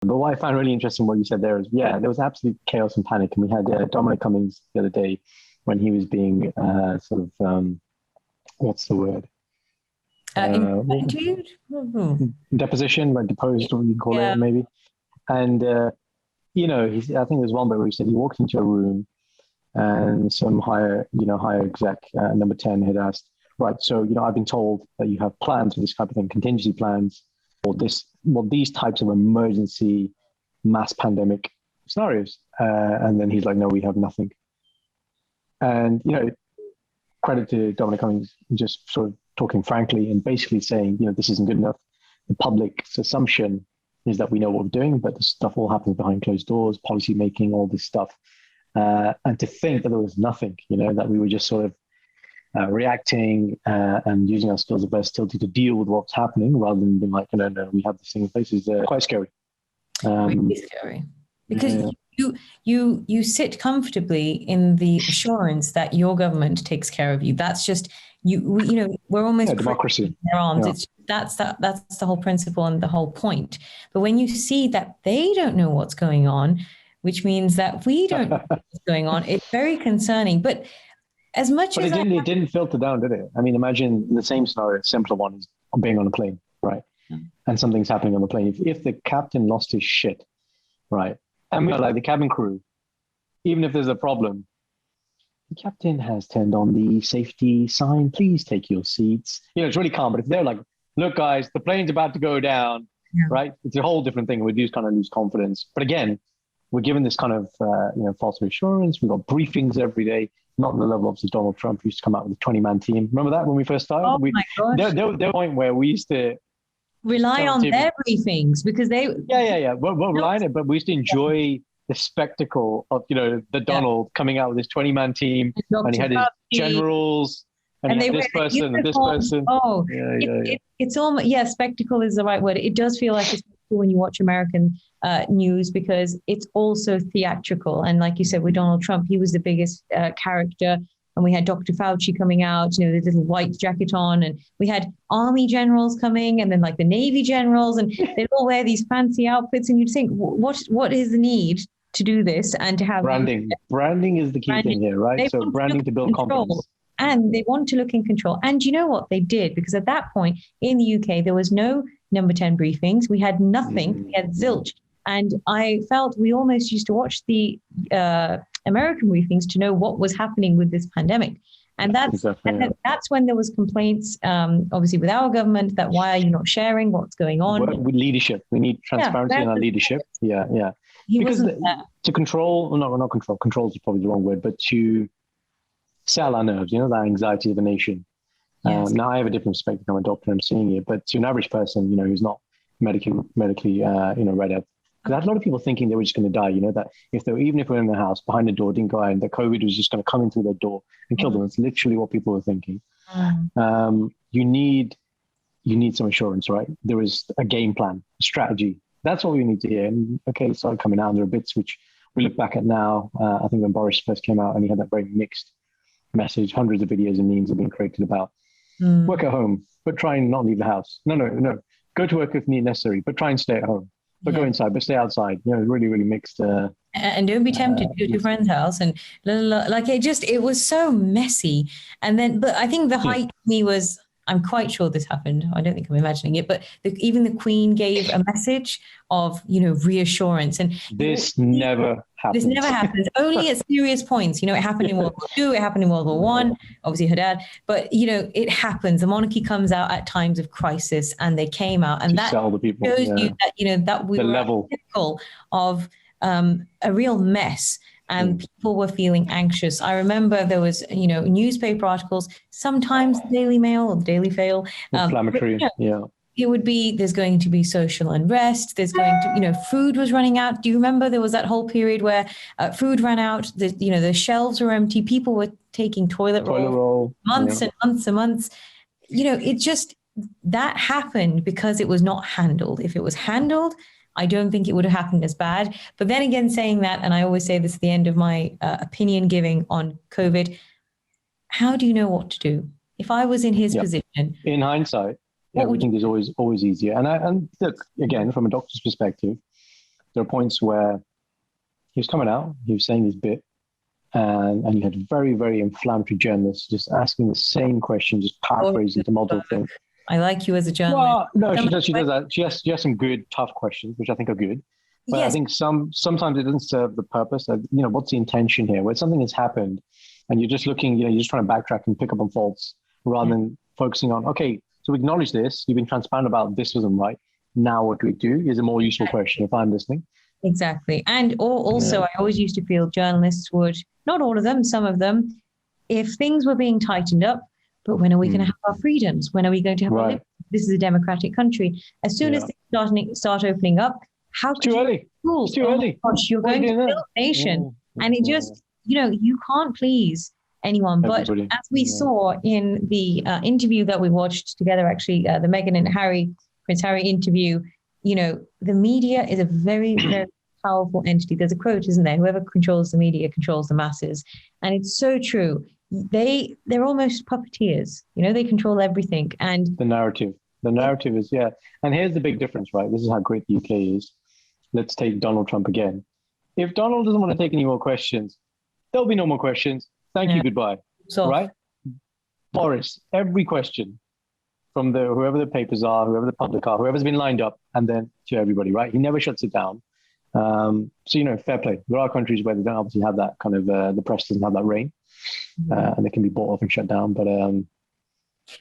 But what I found really interesting, what you said there is, yeah, there was absolute chaos and panic. And we had Dominic Cummings the other day when he was being what's the word? Interviewed? Deposition, like deposed, or you call it, maybe. And, I think there's one bit where he said he walked into a room and some higher exec, number 10, had asked, right, so, I've been told that you have plans for this type of thing, contingency plans, or these types of emergency mass pandemic scenarios. And then he's like, no, we have nothing. And, credit to Dominic Cummings, just sort of talking frankly and basically saying, this isn't good enough. The public's assumption is that we know what we're doing, but the stuff all happens behind closed doors, policy making, all this stuff. And to think that there was nothing, that we were just sort of reacting and using our skills of versatility to deal with what's happening rather than being like, no, we have this thing in place is quite scary. Really scary. Because you sit comfortably in the assurance that your government takes care of you. That's just we're almost democracy. Their arms. Yeah. That's the whole principle and the whole point. But when you see that they don't know what's going on, which means that we don't know what's going on, it's very concerning. But it didn't filter down, did it? I mean, imagine the same scenario, simpler one is being on a plane, right? And something's happening on the plane. If the captain lost his shit, right? And we're like the cabin crew, even if there's a problem, the captain has turned on the safety sign. Please take your seats. It's really calm. But if they're like, look, guys, the plane's about to go down, right? It's a whole different thing. We do kind of lose confidence. But again, we're given this kind of, false reassurance. We've got briefings every day, not on the level of Donald Trump used to come out with a 20-man team. Remember that when we first started? Oh my gosh. There was a point where we used to rely on their briefings because they... Yeah. We'll rely on it, but we used to enjoy the spectacle of, the Donald coming out with his 20-man team and he had his generals and he had this person and this person. Oh, it's almost, spectacle is the right word. It does feel like a spectacle when you watch American news because it's also theatrical. And like you said, with Donald Trump, he was the biggest character. And we had Dr. Fauci coming out, the little white jacket on, and we had army generals coming, and then like the Navy generals, and they'd all wear these fancy outfits. And you'd think, what is the need to do this and to have branding? Branding is the key thing here, right? So branding to build confidence. And they want to look in control. And you know what they did? Because at that point in the UK, there was no number 10 briefings. We had nothing. We had zilch. And I felt we almost used to watch the American briefings to know what was happening with this pandemic. And that's when there was complaints, obviously, with our government that why are you not sharing what's going on? With leadership. We need transparency in our leadership. Yeah. Because to control is probably the wrong word, but to sell our nerves, the anxiety of the nation. Yes. Now I have a different perspective. I'm a doctor, I'm seeing it, but to an average person, who's not medically read up, because I had a lot of people thinking they were just going to die, that even if we're in the house behind the door, didn't go out, and the COVID was just going to come in through their door and kill them. It's literally what people were thinking. You need some assurance, right? There is a game plan, a strategy. That's what we need to hear. And it started coming out. There are bits which we look back at now. I think when Boris first came out and he had that very mixed message, hundreds of videos and memes have been created about work at home, but try and not leave the house. No. Go to work if necessary, but try and stay at home. But go inside, but stay outside. Really, really mixed. And don't be tempted to go to your friend's house. And it was so messy. And then, but I think the height to me was, I'm quite sure this happened. I don't think I'm imagining it, but even the Queen gave a message of, reassurance. And this never happens. This never happens. Only at serious points. It happened in World War II. It happened in World War One. Obviously, her dad. But it happens. The monarchy comes out at times of crisis, and they came out, and that shows you that we were at the pinnacle of a real mess. And people were feeling anxious. I remember there was, newspaper articles, sometimes the Daily Mail or the Daily Fail. Inflammatory, It would be, there's going to be social unrest. There's going to, food was running out. Do you remember there was that whole period where food ran out? The shelves were empty. People were taking toilet roll months and months and months. It just, that happened because it was not handled. If it was handled, I don't think it would have happened as bad. But then again, saying that, and I always say this at the end of my opinion giving on COVID, how do you know what to do? If I was in his position. In hindsight, everything is always easier. And look, again, from a doctor's perspective, there are points where he was coming out, he was saying his bit, and you had very, very inflammatory journalists just asking the same question, just paraphrasing to multiple things. I like you as a journalist. Well, no, she does that. She has some good, tough questions, which I think are good. But yes. I think sometimes it doesn't serve the purpose of, what's the intention here? Where something has happened and you're just looking, you're just trying to backtrack and pick up on faults rather than focusing on, okay, so we acknowledge this, you've been transparent about this wasn't right. Now what do we do? Is a more useful question if I'm listening. Exactly. And also, I always used to feel journalists would, not all of them, some of them, if things were being tightened up, but when are we going to have our freedoms? When are we going to have our liberties? This is a democratic country. As soon as things start opening up, how it's too early. It's too early. Gosh, you're going to build a nation. And it just, you can't please anyone. Everybody. But as we saw in the interview that we watched together, actually, the Meghan and Prince Harry interview, the media is a very, very powerful entity. There's a quote, isn't there? Whoever controls the media controls the masses. And it's so true. They're almost puppeteers. They control everything. And the narrative is, And here's the big difference, right? This is how great the UK is. Let's take Donald Trump again. If Donald doesn't want to take any more questions, there'll be no more questions. Thank you, goodbye. Right? Boris, every question from whoever the papers are, whoever the public are, whoever's been lined up, and then to everybody, right? He never shuts it down. So, fair play. There are countries where they don't obviously have that kind of, the press doesn't have that reign. And they can be bought off and shut down. But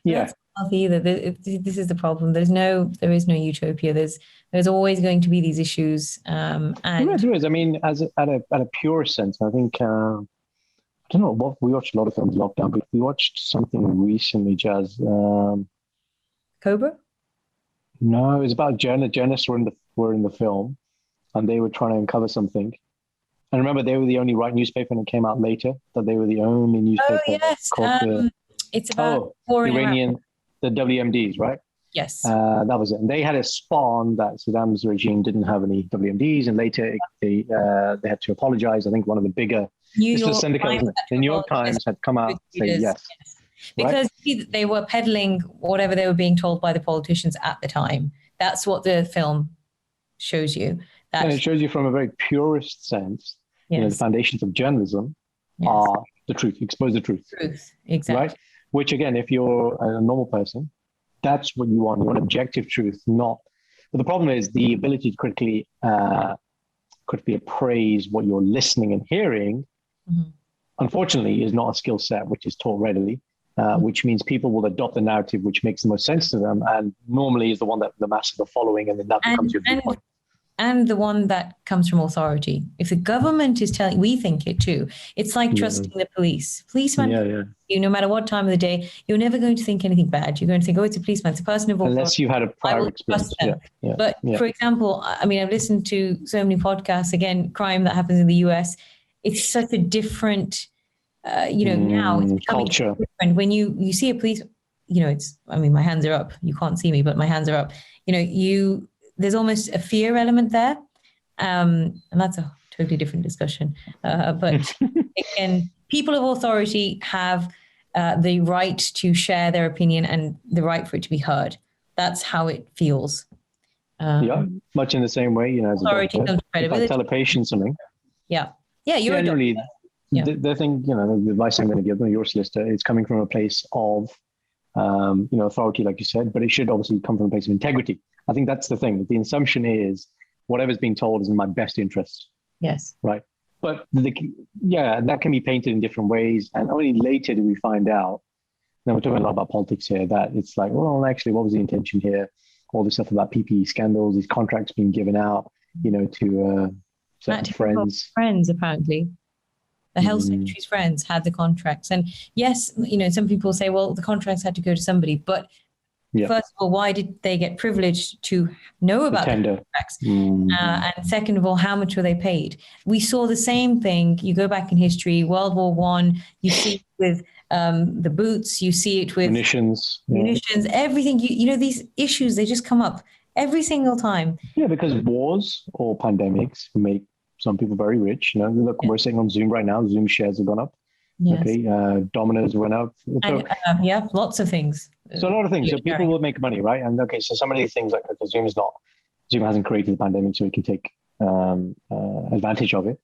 That's not either. This is the problem. There is no utopia. There's always going to be these issues. And there is. I mean, at a pure sense, I think I don't know what we watched a lot of films lockdown, but we watched something recently, Jazz. Cobra? No, it was about journalists were in the film, and they were trying to uncover something. And remember, they were the only right newspaper, and it came out later that they were the only newspaper. Oh, yes. It's about Iranian, the WMDs, right? Yes. That was it. And they had a spawn that Saddam's regime didn't have any WMDs, and later they had to apologize. I think one of the bigger the New York Times had come out and say yes. Because they were peddling whatever they were being told by the politicians at the time. That's what the film shows you. And it shows you from a very purist sense, the foundations of journalism are the truth, expose the truth. Exactly. Right? Which again, if you're a normal person, that's what you want. You want objective truth, not. But the problem is the ability to critically appraise what you're listening and hearing, unfortunately, is not a skill set which is taught readily, which means people will adopt the narrative which makes the most sense to them, and normally is the one that the masses are following, and then that becomes your viewpoint. And the one that comes from authority. If the government is telling, we think it too. It's like trusting the police. Policeman, no matter what time of the day, you're never going to think anything bad. You're going to think, it's a policeman, it's a person of authority. Unless you had a prior experience. But for example, I mean, I've listened to so many podcasts, again, crime that happens in the US. It's such a different, now it's becoming culture. Different. When you see a police, my hands are up. You can't see me, but my hands are up. There's almost a fear element there. And that's a totally different discussion. But again, people of authority have the right to share their opinion and the right for it to be heard. That's how it feels. Much in the same way, as a doctor, if I tell a patient something. You're generally, the thing, the advice I'm going to give them, your solicitor, is coming from a place of, authority, like you said, but it should obviously come from a place of integrity. I think that's the thing. The assumption is whatever's being told is in my best interest. Yes. Right. But that can be painted in different ways. And only later do we find out, now we're talking a lot about politics here, that it's like, well, actually, what was the intention here? All this stuff about PPE scandals, these contracts being given out, to certain friends. Friends, apparently. The health secretary's friends had the contracts. And yes, some people say, well, the contracts had to go to somebody. But first of all, why did they get privileged to know about the contracts? And second of all, how much were they paid? We saw the same thing. You go back in history, World War I, you see it with the boots, you see it with munitions, everything. These issues, they just come up every single time. Yeah, because wars or pandemics make some people very rich. Look, we're sitting on Zoom right now. Zoom shares have gone up. Yes. Okay, Domino's went up. So, and, lots of things. So a lot of things. So people will make money, right? And so some of these things, like Zoom hasn't created the pandemic, so we can take advantage of it.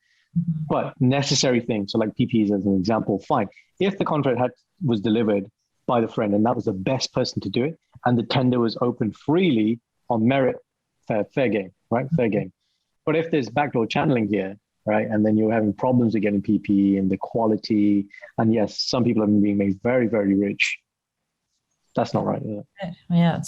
But necessary things, so like PPEs as an example, fine. If the contract was delivered by the friend and that was the best person to do it, and the tender was open freely on merit, fair game, right? Fair game. But if there's backdoor channeling here, right, and then you're having problems with getting PPE and the quality, and yes, some people have been being made very, very rich. That's not right. Yeah.